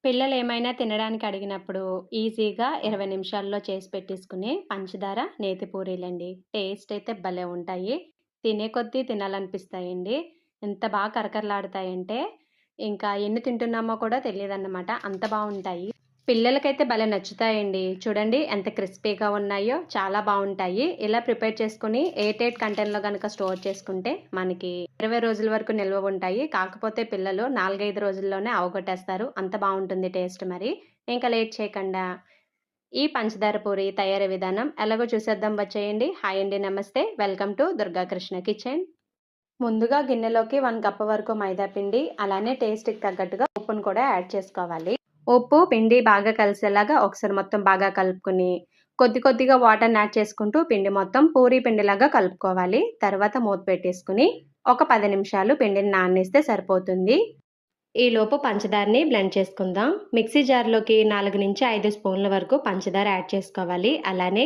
పిల్లలేమైనా తినడానికి అడిగినప్పుడు ఈజీగా 20 నిమిషాల్లో చేసి పెట్టేసుకునే పంచదార నేతి పూరీలండి. టేస్ట్ అయితే భలే ఉంటాయి. తినే కొద్దీ తినాలనిపిస్తాయండి. ఎంత కరకరలాడతాయంటే, ఇంకా ఎన్ని తింటున్నామో కూడా తెలీదన్నమాట. అంత బావుంటాయి. పిల్లలకైతే భలే నచ్చుతాయండి. చూడండి ఎంత క్రిస్పీగా ఉన్నాయో, చాలా బావుంటాయి. ఇలా ప్రిపేర్ చేసుకొని ఎయిర్ కంటైనర్‌లో గనక స్టోర్ చేసుకుంటే మనకి 20 రోజుల వరకు నిల్వ ఉంటాయి. కాకపోతే పిల్లలు 4, 5 రోజుల్లోనే అవగొట్టేస్తారు. అంత బావుంటుంది టేస్ట్ మరి. ఇంకా లేట్ చేయకుండా ఈ పంచదార పూరి తయారీ విధానం ఎలాగో చూసేద్దాం వచ్చేయండి. హాయ్ అండి. నమస్తే. Welcome to Durga Krishna kitchen. ముందుగా గిన్నెలోకి 1 కప్ వరకు మైదా పిండి, అలానే టేస్ట్‌కి తగ్గట్టుగా ఉప్పును కూడా యాడ్ చేసుకోవాలి. ఉప్పు, పిండి బాగా కలిసేలాగా ఒకసారి మొత్తం బాగా కలుపుకొని, కొద్ది కొద్దిగా వాటర్‌ని యాడ్ చేసుకుంటూ పిండి మొత్తం పూరీ పిండిలాగా కలుపుకోవాలి. తర్వాత మూత పెట్టేసుకొని, ఒక 10 నిమిషాలు పిండిని నాననిస్తే సరిపోతుంది. ఈలోపు పంచదారని బ్లెండ్ చేసుకుందాం. మిక్సీ జార్‌లోకి 4-5 స్పూన్ల వరకు పంచదార యాడ్ చేసుకోవాలి. అలానే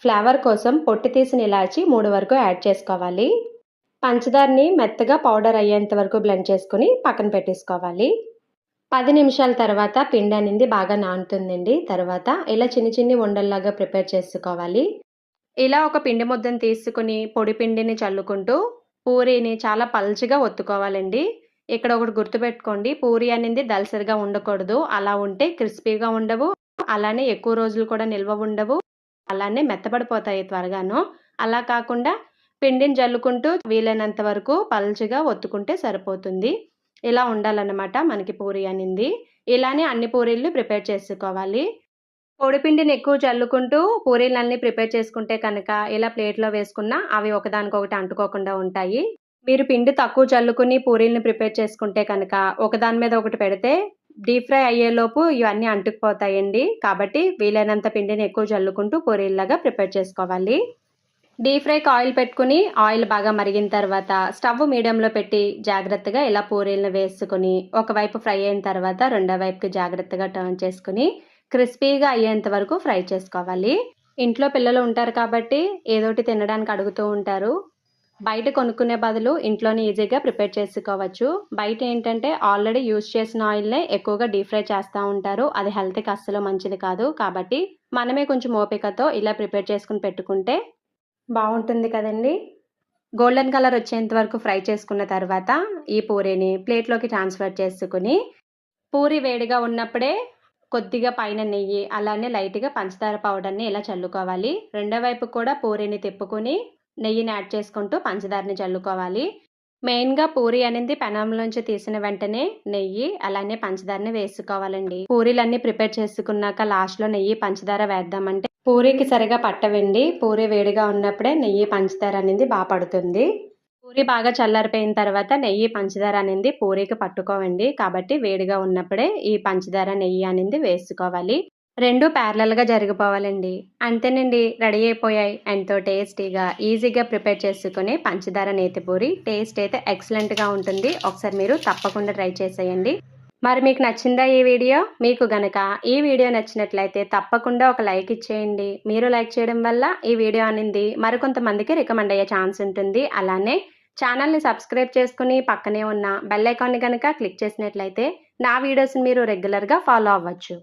ఫ్లేవర్ కోసం పొట్టు తీసిన ఇలాచి 3 వరకు యాడ్ చేసుకోవాలి. పంచదారని మెత్తగా పౌడర్ అయ్యేంత వరకు బ్లెండ్ చేసుకొని పక్కన పెట్టేసుకోవాలి. 10 నిమిషాల తర్వాత పిండి అనేది బాగా నానుతుందండి. తర్వాత ఇలా చిన్ని ఉండల్లాగా ప్రిపేర్ చేసుకోవాలి. ఇలా ఒక పిండి ముద్దను తీసుకొని పొడి పిండిని చల్లుకుంటూ పూరీని చాలా పల్చగా ఒత్తుకోవాలండి. ఇక్కడ ఒకటి గుర్తుపెట్టుకోండి. పూరీ అనేది దళసరిగా ఉండకూడదు. అలా ఉంటే క్రిస్పీగా ఉండవు. అలానే ఎక్కువ రోజులు కూడా నిల్వ ఉండవు. అలానే మెత్తబడిపోతాయి త్వరగాను. అలా కాకుండా పిండిని జల్లుకుంటూ వీలైనంత వరకు పల్చగా ఒత్తుకుంటే సరిపోతుంది. ఇలా ఉండాలన్నమాట మనకి పూరీ అనింది. ఇలానే అన్ని పూరీలు ప్రిపేర్ చేసుకోవాలి. పొడిపిండిని ఎక్కువ చల్లుకుంటూ పూరీలన్నీ ప్రిపేర్ చేసుకుంటే కనుక ఇలా ప్లేట్‌లో వేసుకున్నా అవి ఒకదానికొకటి అంటుకోకుండా ఉంటాయి. మీరు పిండి తక్కువ చల్లుకుని పూరీలని ప్రిపేర్ చేసుకుంటే కనుక ఒకదాని మీద ఒకటి పెడితే డీప్ ఫ్రై అయ్యేలోపు ఇవన్నీ అంటుకుపోతాయండి. కాబట్టి వీలైనంత పిండిని ఎక్కువ చల్లుకుంటూ పూరీల్లాగా ప్రిపేర్ చేసుకోవాలి. డీప్ ఫ్రైకి ఆయిల్ పెట్టుకుని ఆయిల్ బాగా మరిగిన తర్వాత స్టవ్ మీడియంలో పెట్టి జాగ్రత్తగా ఇలా పూరీలను వేసుకొని ఒకవైపు ఫ్రై అయిన తర్వాత రెండో వైపుకి జాగ్రత్తగా టర్న్ చేసుకుని క్రిస్పీగా అయ్యేంత వరకు ఫ్రై చేసుకోవాలి. ఇంట్లో పిల్లలు ఉంటారు కాబట్టి ఏదోటి తినడానికి అడుగుతూ ఉంటారు. బయట కొనుక్కునే బదులు ఇంట్లోనే ఈజీగా ప్రిపేర్ చేసుకోవచ్చు. బయట ఏంటంటే ఆల్రెడీ యూజ్ చేసిన ఆయిల్‌నే ఎక్కువగా డీప్ ఫ్రై చేస్తూ ఉంటారు. అది హెల్త్‌కి అస్సలు మంచిది కాదు. కాబట్టి మనమే కొంచెం ఓపికతో ఇలా ప్రిపేర్ చేసుకొని పెట్టుకుంటే బావుంటుంది కదండీ! గోల్డెన్ కలర్ వచ్చేంత వరకు ఫ్రై చేసుకున్న తర్వాత ఈ పూరీని ప్లేట్‌లోకి ట్రాన్స్‌ఫర్ చేసుకొని, పూరి వేడిగా ఉన్నప్పుడే కొద్దిగా పైన నెయ్యి, అలానే లైట్‌గా పంచదార పౌడర్‌ని ఇలా చల్లుకోవాలి. రెండో వైపు కూడా పూరీని తిప్పుకొని నెయ్యిని యాడ్ చేసుకుంటూ పంచదారని చల్లుకోవాలి. మెయిన్‌గా పూరి అనేది పెనంలోంచి తీసిన వెంటనే నెయ్యి, అలానే పంచదారని వేసుకోవాలండి. పూరీలన్నీ ప్రిపేర్ చేసుకున్నాక లాస్ట్‌లో నెయ్యి, పంచదార వేద్దామంటే పూరీకి సరిగా పట్టవండి. పూరి వేడిగా ఉన్నప్పుడే నెయ్యి, పంచదార అనేది పడుతుంది. పూరి బాగా చల్లారిపోయిన తర్వాత నెయ్యి, పంచదార అనేది పూరీకి పట్టుకోవండి. కాబట్టి వేడిగా ఉన్నప్పుడే ఈ పంచదార, నెయ్యి అనేది వేసుకోవాలి. 2 ప్యారలల్‌గా జరిగిపోవాలండి. అంతేనండి, రెడీ అయిపోయాయి. ఎంతో టేస్టీగా, ఈజీగా ప్రిపేర్ చేసుకునే పంచదార నేతి పూరి. టేస్ట్ అయితే ఎక్సలెంట్‌గా ఉంటుంది. ఒకసారి మీరు తప్పకుండా ట్రై చేసేయండి. మరి మీకు నచ్చిందా ఈ వీడియో? మీకు గనక ఈ వీడియో నచ్చినట్లయితే తప్పకుండా ఒక లైక్ ఇచ్చేయండి. మీరు లైక్ చేయడం వల్ల ఈ వీడియో అనేది మరికొంతమందికి రికమెండ్ అయ్యే ఛాన్స్ ఉంటుంది. అలానే ఛానల్‌ని సబ్స్క్రైబ్ చేసుకొని పక్కనే ఉన్న బెల్ ఐకాన్‌ని గనక క్లిక్ చేసినట్లయితే నా వీడియోస్‌ని మీరు రెగ్యులర్‌గా ఫాలో అవ్వచ్చు.